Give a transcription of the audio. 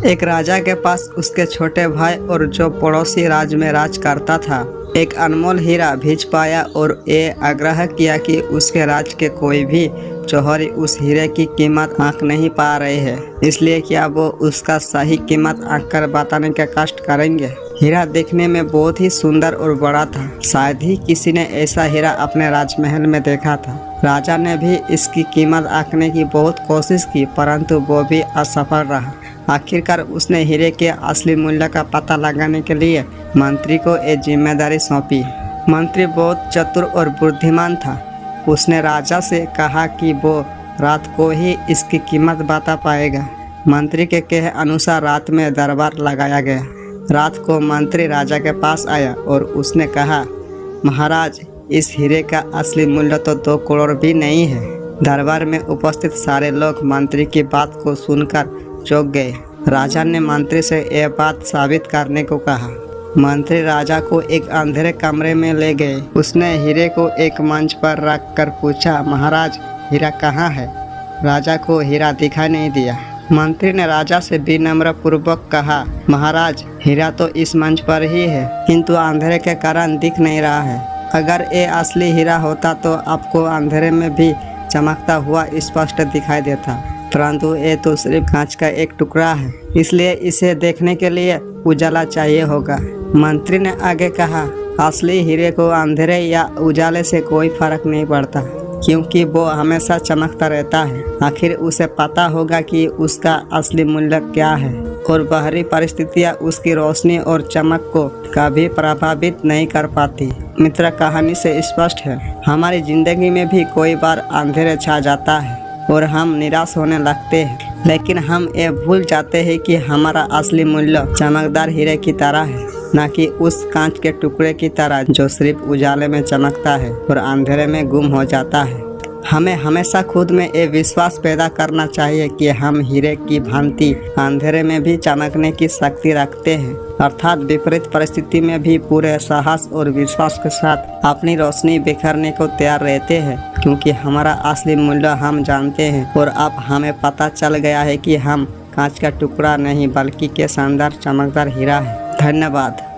एक राजा के पास उसके छोटे भाई और जो पड़ोसी राज्य में राज करता था एक अनमोल हीरा भेज पाया और ये आग्रह किया कि उसके राज्य के कोई भी जौहरी उस हीरे की कीमत आंक नहीं पा रहे हैं, इसलिए क्या वो उसका सही कीमत आंक कर बताने का कष्ट करेंगे। हीरा देखने में बहुत ही सुंदर और बड़ा था। शायद ही किसी ने ऐसा हीरा अपने राजमहल में देखा था। राजा ने भी इसकी कीमत आंकने की बहुत कोशिश की, परंतु वो भी असफल रहा। आखिरकार उसने हीरे के असली मूल्य का पता लगाने के लिए मंत्री को एक जिम्मेदारी सौंपी। मंत्री बहुत चतुर और बुद्धिमान था। उसने राजा से कहा कि वो रात को ही इसकी कीमत बता पाएगा। मंत्री के कहे अनुसार रात में दरबार लगाया गया। रात को मंत्री राजा के पास आया और उसने कहा, महाराज, इस हीरे का असली मूल्य तो 2 करोड़ भी नहीं है। दरबार में उपस्थित सारे लोग मंत्री की बात को सुनकर चौंक गए। राजा ने मंत्री से यह बात साबित करने को कहा। मंत्री राजा को एक अंधेरे कमरे में ले गए। उसने हीरे को एक मंच पर रख कर पूछा, महाराज, हीरा कहाँ है? राजा को हीरा दिखाई नहीं दिया। मंत्री ने राजा से विनम्र पूर्वक कहा, महाराज, हीरा तो इस मंच पर ही है, किंतु अंधेरे के कारण दिख नहीं रहा है। अगर ये असली हीरा होता तो आपको अंधेरे में भी चमकता हुआ स्पष्ट दिखाई देता, परंतु ये तो सिर्फ कांच का एक टुकड़ा है, इसलिए इसे देखने के लिए उजाला चाहिए होगा। मंत्री ने आगे कहा, असली हीरे को अंधेरे या उजाले से कोई फर्क नहीं पड़ता, क्योंकि वो हमेशा चमकता रहता है। आखिर उसे पता होगा कि उसका असली मूल्य क्या है और बाहरी परिस्थितियाँ उसकी रोशनी और चमक को कभी प्रभावित नहीं कर पाती। मित्र, कहानी से स्पष्ट है, हमारी जिंदगी में भी कोई बार अंधेरे छा जाता है और हम निराश होने लगते हैं, लेकिन हम ये भूल जाते हैं कि हमारा असली मूल्य चमकदार हीरे की तरह है, न कि उस कांच के टुकड़े की तरह जो सिर्फ उजाले में चमकता है और अंधेरे में गुम हो जाता है। हमें हमेशा खुद में ये विश्वास पैदा करना चाहिए कि हम हीरे की भांति अंधेरे में भी चमकने की शक्ति रखते हैं, अर्थात विपरीत परिस्थिति में भी पूरे साहस और विश्वास के साथ अपनी रोशनी बिखरने को तैयार रहते हैं, क्योंकि हमारा असली मूल्य हम जानते हैं और अब हमें पता चल गया है कि हम कांच का टुकड़ा नहीं बल्कि के शानदार चमकदार हीरा है। धन्यवाद।